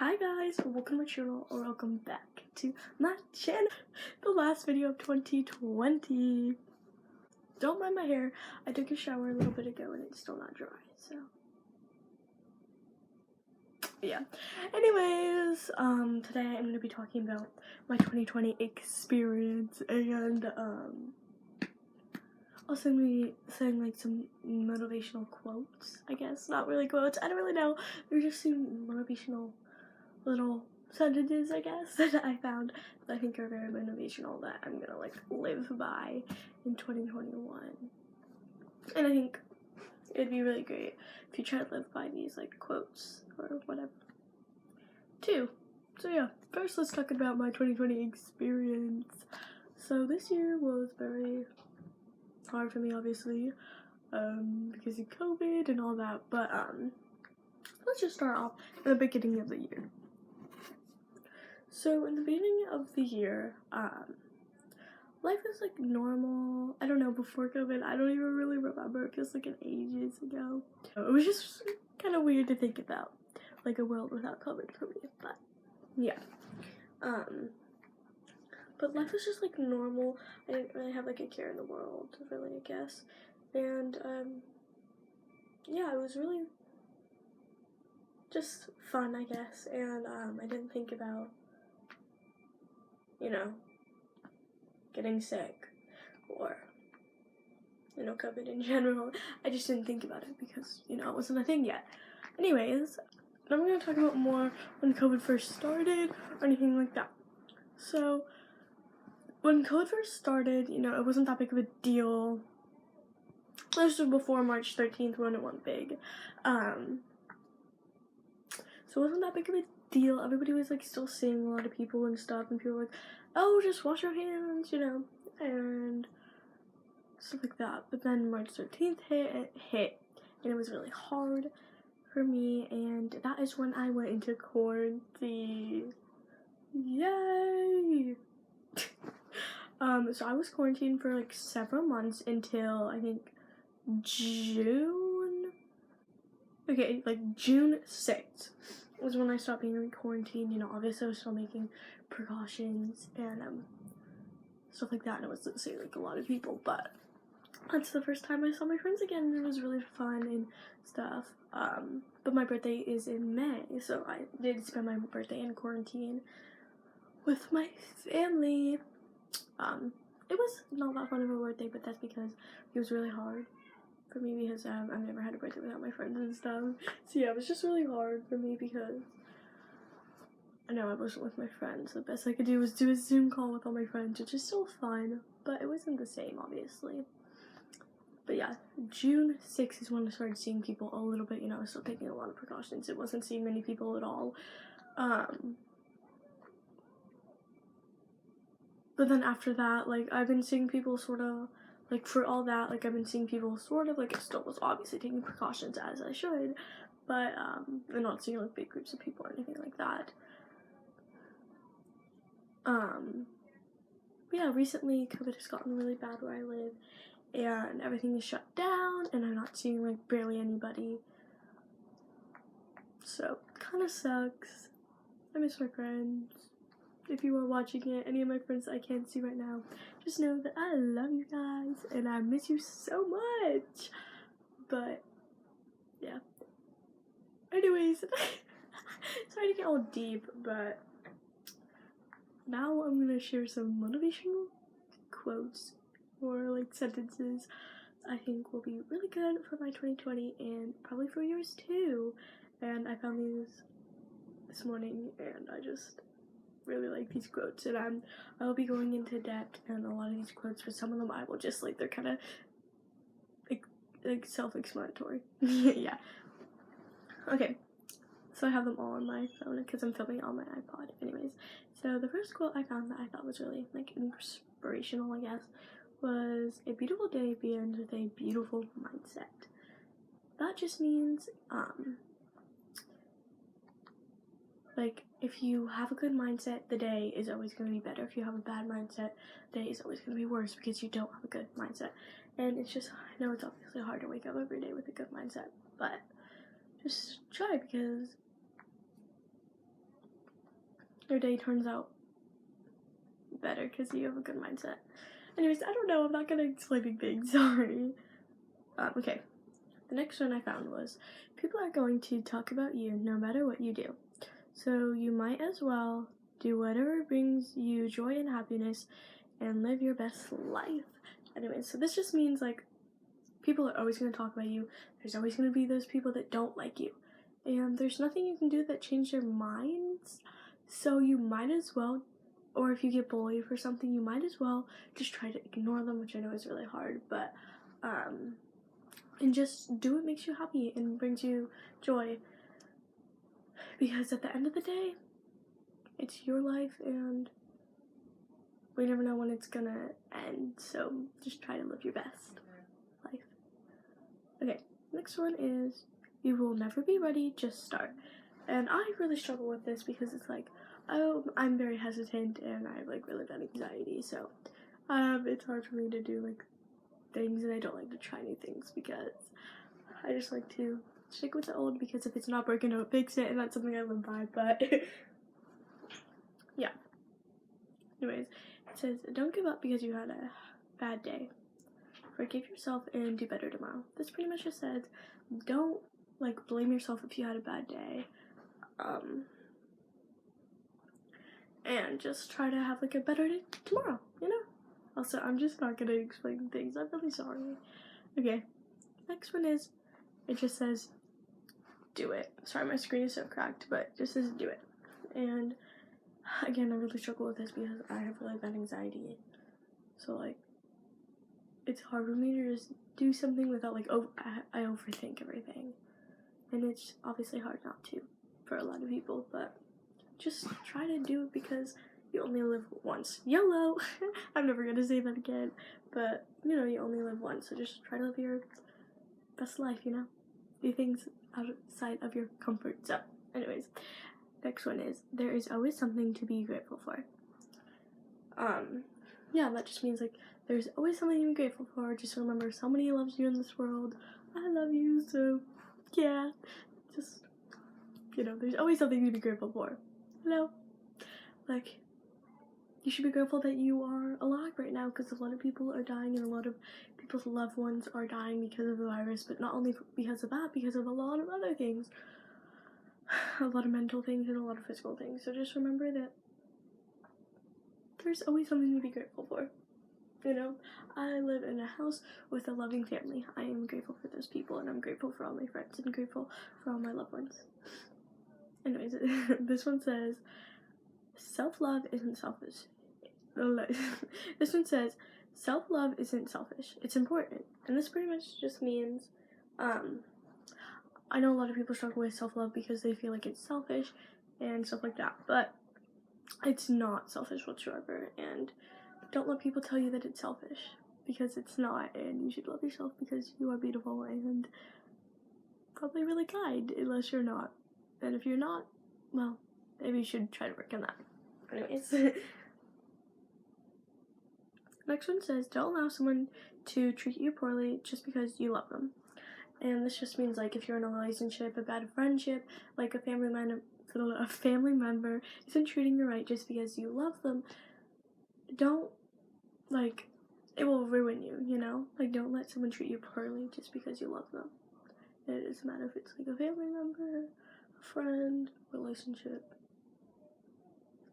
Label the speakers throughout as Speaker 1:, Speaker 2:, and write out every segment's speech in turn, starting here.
Speaker 1: Hi guys, welcome to my channel, or welcome back to my channel. The last video of 2020. Don't mind my hair. I took a shower a little bit ago and it's still not dry, so yeah. Anyways, today I'm gonna be talking about my 2020 experience and also gonna be saying like some motivational quotes, I guess. Not really quotes, I don't really know. They're just some motivational little sentences, I guess, that I found that I think are very motivational that I'm gonna like live by in 2021. And I think it'd be really great if you try to live by these like quotes or whatever too. So yeah, first let's talk about my 2020 experience. So this year was very hard for me, obviously, because of COVID and all that, but let's just start off at the beginning of the year. So in the beginning of the year, life was like normal. I don't know, before COVID, I don't even really remember. It feels like an ages ago. It was just kind of weird to think about, like a world without COVID for me, but yeah. But life was just like normal. I didn't really have like a care in the world, really, I guess. And yeah, it was really just fun, I guess. And I didn't think about, you know, getting sick or, you know, COVID in general. I just didn't think about it because, you know, it wasn't a thing yet. Anyways, I'm going to talk about more when COVID first started or anything like that. So, when COVID first started, you know, it wasn't that big of a deal. This was before March 13th when it went big. So it wasn't that big of a deal. Everybody was like still seeing a lot of people and stuff, and people were like, oh, just wash your hands, you know, and stuff like that. But then March 13th hit, and it was really hard for me, and that is when I went into quarantine. Yay! So I was quarantined for like several months until I think June 6th was when I stopped being in quarantine. You know, obviously I was still making precautions and stuff like that, and it was seeing like a lot of people, but that's the first time I saw my friends again, and it was really fun and stuff. But my birthday is in May, so I did spend my birthday in quarantine with my family. It was not that fun of a birthday, but that's because it was really hard for me because I've never had a birthday without my friends and stuff. So yeah, it was just really hard for me because I know I wasn't with my friends. The best I could do was do a Zoom call with all my friends, which is still fun, but it wasn't the same, obviously. But yeah, June 6th is when I started seeing people a little bit. You know, I was still taking a lot of precautions. It wasn't seeing many people at all. But then after that, like, I've been seeing people sort of, like, for all that, like, I've been seeing people sort of, like, I still was obviously taking precautions as I should, but, I'm not seeing, like, big groups of people or anything like that. But yeah, recently, COVID has gotten really bad where I live, and everything is shut down, and I'm not seeing, like, barely anybody. So, kind of sucks. I miss my friends. If you are watching it, any of my friends I can't see right now, just know that I love you guys and I miss you so much. But yeah. Anyways, sorry to get all deep, but now I'm gonna share some motivational quotes or like sentences I think will be really good for my 2020 and probably for yours too. And I found these this morning and I just really like these quotes, and I'll be going into depth and a lot of these quotes. For some of them I will just like, they're kind of like self-explanatory. Yeah. Okay, so I have them all on my phone because I'm filming it on my iPod. Anyways, so the first quote I found that I thought was really like inspirational, I guess, was, a beautiful day begins with a beautiful mindset. That just means like, if you have a good mindset, the day is always going to be better. If you have a bad mindset, the day is always going to be worse because you don't have a good mindset. And it's just, I know it's obviously hard to wake up every day with a good mindset, but just try, because your day turns out better because you have a good mindset. Anyways, I don't know, I'm not gonna explain big things, sorry. Okay, the next one I found was, people are going to talk about you no matter what you do. So you might as well do whatever brings you joy and happiness and live your best life. Anyways, so this just means like, people are always going to talk about you. There's always going to be those people that don't like you. And there's nothing you can do that change their minds. So you might as well, or if you get bullied for something, you might as well just try to ignore them, which I know is really hard, but, and just do what makes you happy and brings you joy. Because at the end of the day, it's your life and we never know when it's gonna end. So just try to live your best life. Okay, next one is, you will never be ready, just start. And I really struggle with this because it's like, I'm very hesitant and I have like really bad anxiety, so it's hard for me to do like things, and I don't like to try new things because I just like to stick with the old, because if it's not broken, don't fix it, and that's something I live by. But yeah. Anyways, it says, don't give up because you had a bad day. Forgive yourself and do better tomorrow. This pretty much just says, don't like blame yourself if you had a bad day. And just try to have like a better day tomorrow, you know? Also, I'm just not gonna explain things. I'm really sorry. Okay, next one is, it just says, do it. Sorry, my screen is so cracked, but it just says do it. And again, I really struggle with this because I have really bad anxiety. So like, it's hard for me to just do something without like, I overthink everything. And it's obviously hard not to for a lot of people, but just try to do it because you only live once. YOLO! I'm never gonna say that again, but you know, you only live once, so just try to live your best life, you know? Do things outside of your comfort zone. Anyways, next one is, there is always something to be grateful for. Yeah, that just means like, there's always something to be grateful for. Just remember, somebody loves you in this world. I love you, so yeah, just, you know, there's always something to be grateful for. You know, like, you should be grateful that you are alive right now, because a lot of people are dying and a lot of people's loved ones are dying because of the virus, but not only because of that, because of a lot of other things. A lot of mental things and a lot of physical things. So just remember that there's always something to be grateful for. You know, I live in a house with a loving family. I am grateful for those people, and I'm grateful for all my friends and grateful for all my loved ones. Anyways, this one says, self-love isn't selfish. This one says, self-love isn't selfish. It's important. And this pretty much just means, I know a lot of people struggle with self-love because they feel like it's selfish and stuff like that, but it's not selfish whatsoever. And don't let people tell you that it's selfish, because it's not, and you should love yourself because you are beautiful and probably really kind, unless you're not. And if you're not, well, maybe you should try to work on that. Anyways. Next one says, don't allow someone to treat you poorly just because you love them. And this just means like, if you're in a relationship, a bad friendship, like a family member isn't treating you right just because you love them, don't, like, it will ruin you, you know? Like, don't let someone treat you poorly just because you love them. It doesn't matter if it's like a family member, a friend, relationship,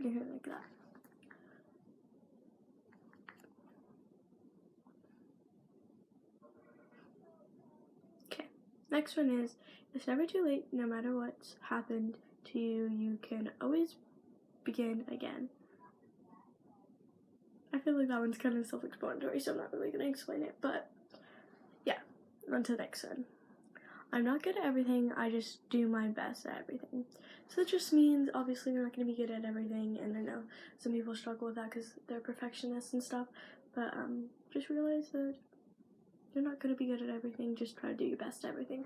Speaker 1: anything like that. Okay, next one is, it's never too late. No matter what's happened to you, you can always begin again. I feel like that one's kind of self-explanatory, so I'm not really going to explain it, but yeah, on to the next one. I'm not good at everything, I just do my best at everything. So that just means, obviously, you're not going to be good at everything, and I know some people struggle with that because they're perfectionists and stuff, but just realize that you're not going to be good at everything, just try to do your best at everything.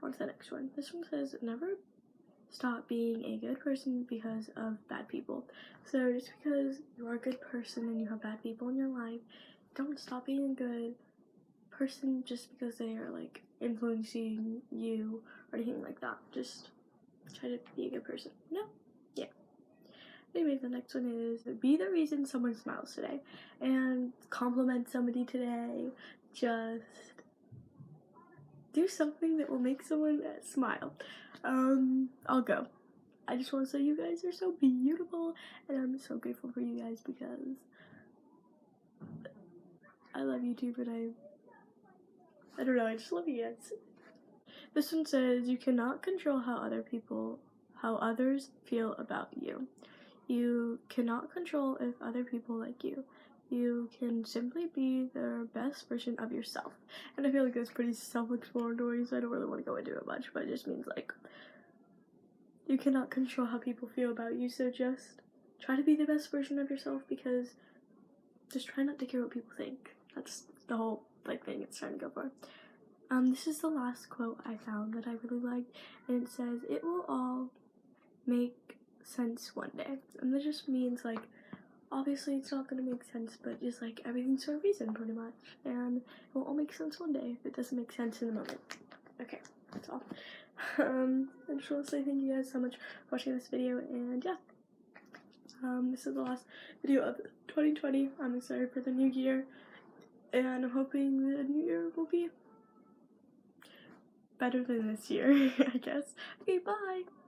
Speaker 1: On to the next one. This one says, never stop being a good person because of bad people. So just because you are a good person and you have bad people in your life, don't stop being a good person just because they are like influencing you or anything like that. Just try to be a good person. No? Yeah. Anyway, the next one is be the reason someone smiles today. And compliment somebody today. Just do something that will make someone smile. I'll go. I just want to say you guys are so beautiful, and I'm so grateful for you guys because I love YouTube, and I don't know, I just love you guys. This one says you cannot control how others feel about you. You cannot control if other people like you. You can simply be the best version of yourself. And I feel like that's pretty self-explanatory, so I don't really want to go into it much, but it just means like you cannot control how people feel about you, so just try to be the best version of yourself, because just try not to care what people think. That's the whole like thing it's trying to go for. This is the last quote I found that I really liked, and it says, "It will all make sense one day." And that just means like, obviously it's not gonna make sense, but just like everything's for a reason pretty much, and it will all make sense one day if it doesn't make sense in the moment. Okay, that's all. I just want to say thank you guys so much for watching this video, and yeah, this is the last video of 2020. I'm excited for the new year, and I'm hoping the new year will be better than this year, I guess. Okay, bye!